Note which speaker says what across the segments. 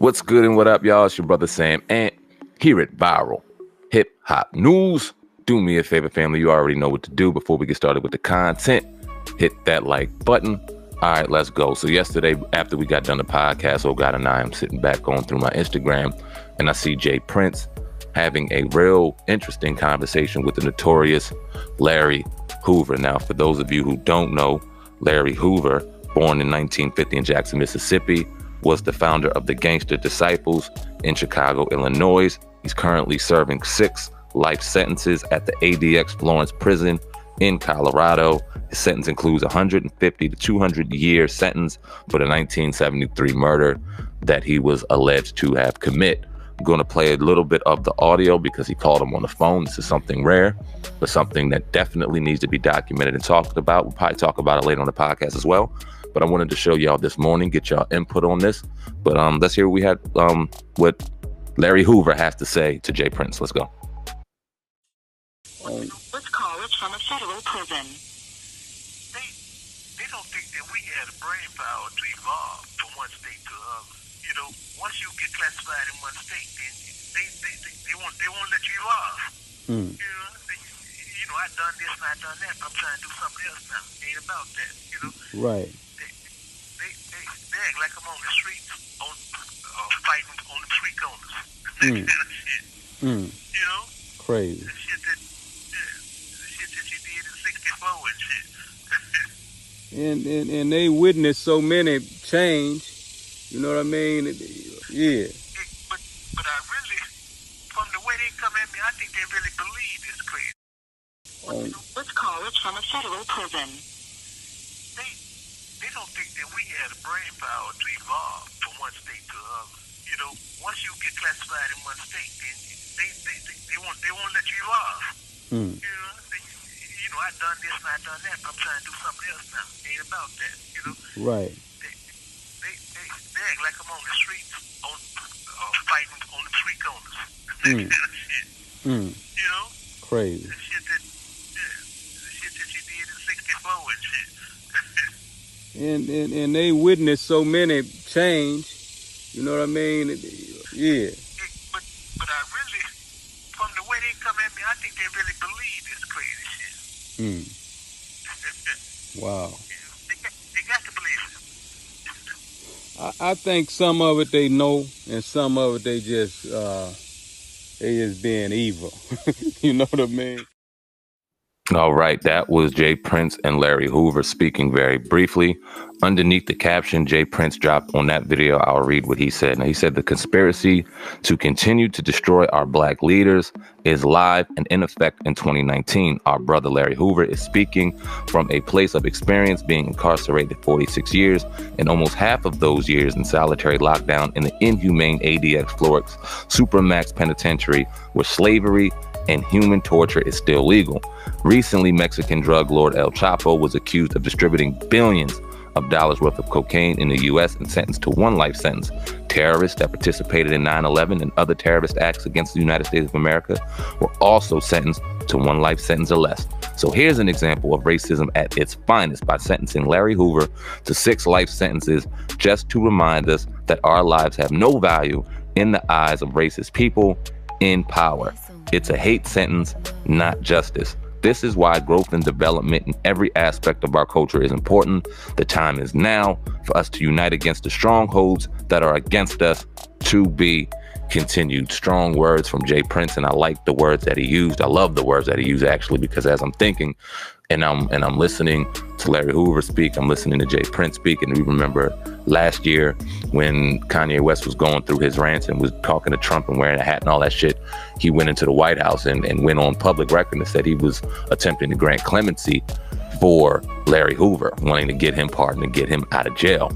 Speaker 1: What's good and what up, y'all? It's your brother SamAnt here at Viral Hip Hop News. Do me a favor, family. You already know what to do. Before we get started with the content, hit that like button. All right, let's go. So yesterday, after we got done the podcast, Oh God and I, I'm sitting back going through my Instagram, and I see Jay Prince having a real interesting conversation with the notorious Larry Hoover. Now, for those of you who don't know, Larry Hoover, born in 1950 in Jackson, Mississippi, was the founder of the Gangster Disciples in Chicago, Illinois. He's currently serving 6 life sentences at the ADX Florence prison in Colorado. His sentence includes a 150 to 200 year sentence for the 1973 murder that he was alleged to have committed. I'm going to play a little bit of the audio because he called him on the phone. This is something rare, but something that definitely needs to be documented and talked about. We'll probably talk about it later on the podcast as well. But I wanted to show y'all this morning, get y'all input on this. But let's hear what Larry Hoover has to say to Jay Prince. Let's go.
Speaker 2: This call is from a federal prison.
Speaker 3: They don't think that we had a brain power to evolve from one state to the other. You know, once you get classified in one state, then they won't let you evolve. You know, I've done this and I've done that, but I'm trying to do something else now. It ain't about that, you know.
Speaker 4: Right.
Speaker 3: They act like I'm on the streets, fighting on the street corners. You know?
Speaker 4: Crazy.
Speaker 3: The shit that you did in 64 and shit.
Speaker 4: And they witnessed so many change. You know what I mean? Yeah.
Speaker 3: But I really, from the way they come at me, I think they really believe it's crazy.
Speaker 2: This call is from a federal prison.
Speaker 3: They don't think that we had a brain power to evolve from one state to the other. You know, once you get classified in one state, then they won't let you evolve. You know, I've done this and I've done that, but I'm trying to do something else now. It ain't about that, you know.
Speaker 4: Right.
Speaker 3: They act like I'm on the streets, fighting on the street corners. You know?
Speaker 4: Crazy.
Speaker 3: The shit that you did in 64 and shit.
Speaker 4: And they witnessed so many change. You know what I mean? Yeah.
Speaker 3: But I really, from the way they come at me, I think they really believe this crazy shit.
Speaker 4: Wow.
Speaker 3: They got to believe it.
Speaker 4: I think some of it they know, and some of it they just being evil. You know what I mean?
Speaker 1: All right, that was Jay Prince and Larry Hoover speaking very briefly. Underneath the caption Jay Prince dropped on that video, I'll read what he said. Now, he said the conspiracy to continue to destroy our black leaders is live and in effect in 2019. Our brother Larry Hoover is speaking from a place of experience, being incarcerated 46 years, and almost half of those years in solitary lockdown in the inhumane ADX Florence Supermax Penitentiary, where slavery and human torture is still legal. Recently, Mexican drug lord El Chapo was accused of distributing billions of dollars worth of cocaine in the U.S. and sentenced to 1 life sentence. Terrorists that participated in 9/11 and other terrorist acts against the United States of America were also sentenced to 1 life sentence or less. So here's an example of racism at its finest by sentencing Larry Hoover to 6 life sentences just to remind us that our lives have no value in the eyes of racist people in power. It's a hate sentence, not justice. This is why growth and development in every aspect of our culture is important. The time is now for us to unite against the strongholds that are against us. To be continued. Strong words from Jay Prince, and I like the words that he used. I love the words that he used, actually, because as I'm thinking and I'm listening to Larry Hoover speak, I'm listening to Jay Prince speak, and we remember last year when Kanye West was going through his rants and was talking to Trump and wearing a hat and all that shit, he went into the White House and went on public record and said he was attempting to grant clemency for Larry Hoover, wanting to get him pardoned and get him out of jail,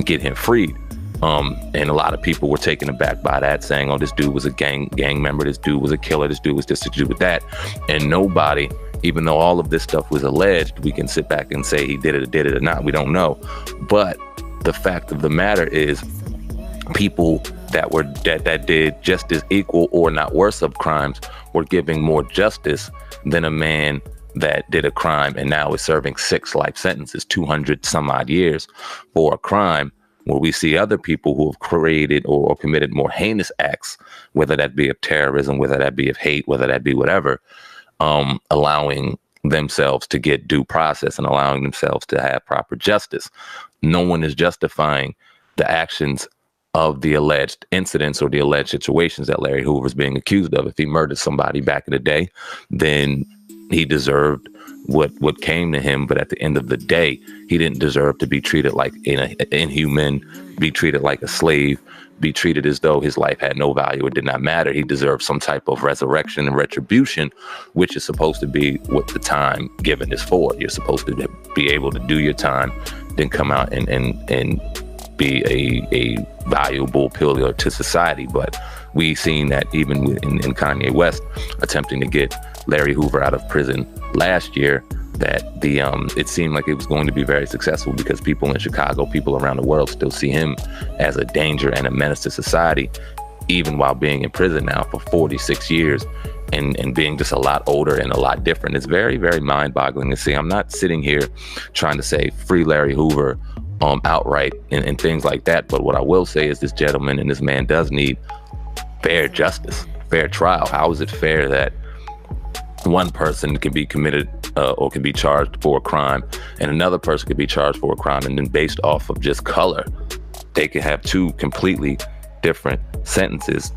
Speaker 1: get him freed. And a lot of people were taken aback by that, saying, oh, this dude was a gang member, this dude was a killer, this dude was this to do with that. And nobody, even though all of this stuff was alleged, we can sit back and say he did it or not. We don't know. But the fact of the matter is, people that did just as equal or not worse of crimes were giving more justice than a man that did a crime and now is serving 6 life sentences, 200 some odd years for a crime where we see other people who have created or committed more heinous acts, whether that be of terrorism, whether that be of hate, whether that be whatever, allowing themselves to get due process and allowing themselves to have proper justice. No one is justifying the actions of the alleged incidents or the alleged situations that Larry Hoover is being accused of. If he murdered somebody back in the day, then he deserved what came to him. But at the end of the day, he didn't deserve to be treated like inhuman, be treated like a slave, be treated as though his life had no value or did not matter. He deserved some type of resurrection and retribution, which is supposed to be what the time given is for. You're supposed to be able to do your time, then come out and be a valuable pillar to society. But we've seen that even in Kanye West attempting to get Larry Hoover out of prison last year, that it seemed like it was going to be very successful because people in Chicago, people around the world still see him as a danger and a menace to society, even while being in prison now for 46 years and being just a lot older and a lot different. It's very, very mind-boggling to see. I'm not sitting here trying to say free Larry Hoover outright and things like that. But what I will say is this gentleman and this man does need fair justice, fair trial. How is it fair that one person can be committed or can be charged for a crime and another person can be charged for a crime, and then based off of just color, they can have two completely different sentences?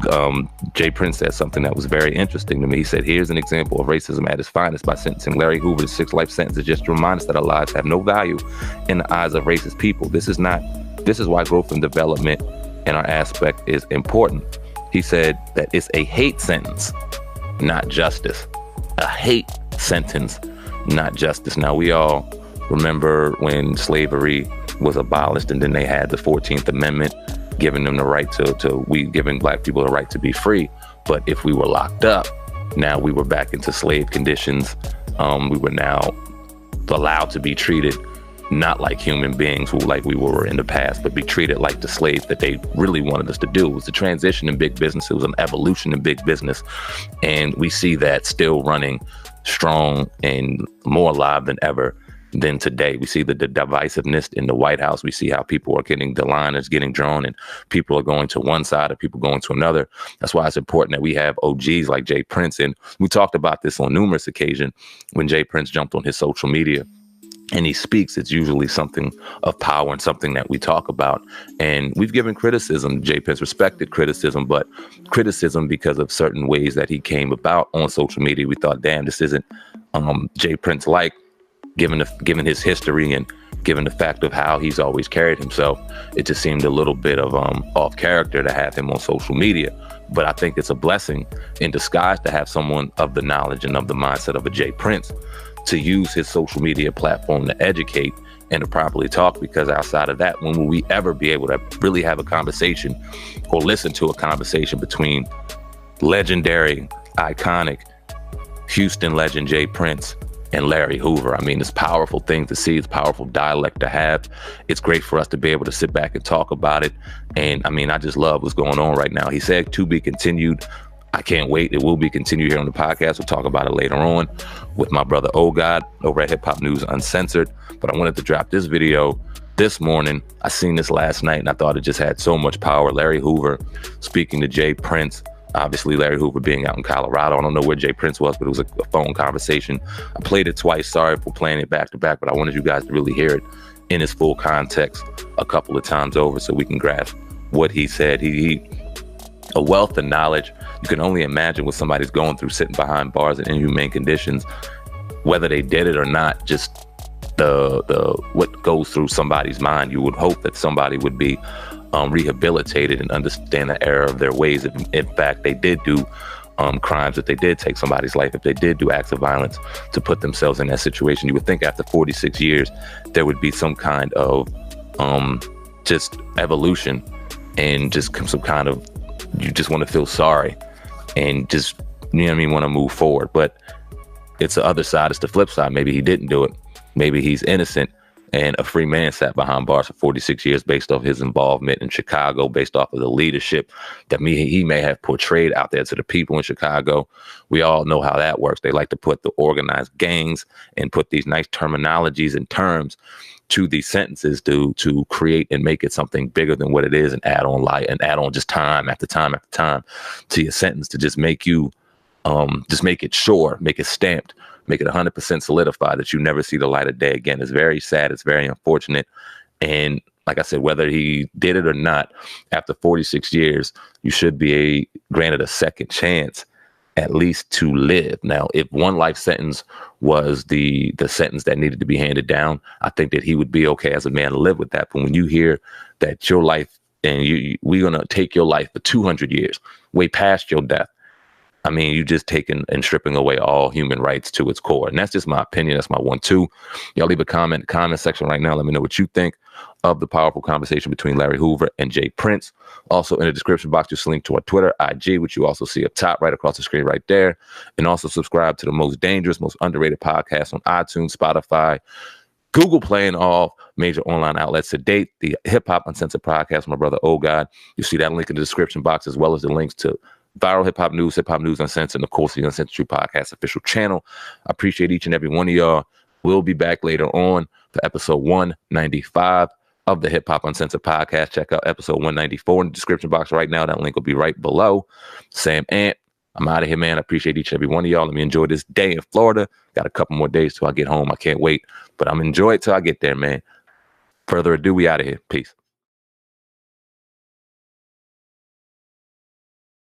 Speaker 1: Jay Prince said something that was very interesting to me. He said, here's an example of racism at its finest by sentencing Larry Hoover to 6 life sentences just to remind us that our lives have no value in the eyes of racist people. This is why growth and development in our aspect is important. He said that it's a hate sentence, not justice. A hate sentence, not justice. Now, we all remember when slavery was abolished and then they had the 14th Amendment giving them the right giving black people the right to be free. But if we were locked up, now we were back into slave conditions. We were now allowed to be treated not like human beings like we were in the past, but be treated like the slaves that they really wanted us to do. It was a transition in big business. It was an evolution in big business. And we see that still running strong and more alive than ever than today. We see the divisiveness in the White House. We see how people are the line is getting drawn and people are going to one side or people going to another. That's why it's important that we have OGs like Jay Prince. And we talked about this on numerous occasions when Jay Prince jumped on his social media and he speaks. It's usually something of power and something that we talk about. And we've given criticism. Jay Prince respected criticism, but criticism because of certain ways that he came about on social media. We thought, damn, this isn't Jay Prince like, given his history and given the fact of how he's always carried himself. It just seemed a little bit of off character to have him on social media. But I think it's a blessing in disguise to have someone of the knowledge and of the mindset of a Jay Prince to use his social media platform to educate and to properly talk, because outside of that, when will we ever be able to really have a conversation or listen to a conversation between legendary, iconic Houston legend Jay Prince and Larry Hoover? I mean, it's a powerful thing to see. It's powerful dialect to have. It's great for us to be able to sit back and talk about it. And I mean, I just love what's going on right now. He said to be continued. I can't wait. It will be continued here on the podcast. We'll talk about it later on with my brother OGod over at Hip Hop News Uncensored. But I wanted to drop this video this morning. I seen this last night and I thought it just had so much power. Larry Hoover speaking to Jay Prince. Obviously, Larry Hoover being out in Colorado. I don't know where Jay Prince was, but it was a phone conversation. I played it twice. Sorry for playing it back to back, but I wanted you guys to really hear it in its full context a couple of times over so we can grasp what he said. He a wealth of knowledge. You can only imagine what somebody's going through sitting behind bars in inhumane conditions, whether they did it or not. Just the what goes through somebody's mind. You would hope that somebody would be rehabilitated and understand the error of their ways. If in fact they did do crimes, if they did take somebody's life, if they did do acts of violence to put themselves in that situation, you would think after 46 years there would be some kind of just evolution and just some kind of, you just want to feel sorry and just, you know what I mean, want to move forward. But it's the other side. It's the flip side. Maybe he didn't do it. Maybe he's innocent And a free man sat behind bars for 46 years based off his involvement in Chicago, based off of the leadership that he may have portrayed out there to the people in Chicago. We all know how that works. They like to put the organized gangs and put these nice terminologies and terms to these sentences to create and make it something bigger than what it is, and add on light and add on just time after time after time to your sentence to just make you just make it sure, make it stamped, make it 100% solidified that you never see the light of day again. It's very sad. It's very unfortunate. And like I said, whether he did it or not, after 46 years, you should be granted a second chance, at least to live. Now, if one life sentence was the sentence that needed to be handed down, I think that he would be okay as a man to live with that. But when you hear that your life and we're going to take your life for 200 years, way past your death, I mean, you just taking and stripping away all human rights to its core. And that's just my opinion. That's my 1-2. Y'all leave a comment in the comment section right now. Let me know what you think of the powerful conversation between Larry Hoover and Jay Prince. Also in the description box, just a link to our Twitter, IG, which you also see up top right across the screen right there. And also subscribe to the most dangerous, most underrated podcast on iTunes, Spotify, Google Play, and all major online outlets to date. The Hip Hop Uncensored podcast, my brother, Oh God. You see that link in the description box, as well as the links to Viral Hip Hop News Uncensored, and of course the Uncensored Podcast official channel. I appreciate each and every one of y'all. We'll be back later on for episode 195 of the Hip Hop Uncensored Podcast. Check out episode 194 in the description box right now. That link will be right below. SamAnt, I'm out of here, man. I appreciate each and every one of y'all. Let me enjoy this day in Florida. Got a couple more days till I get home. I can't wait, but I'm enjoying it till I get there, man. Further ado, we out of here. Peace.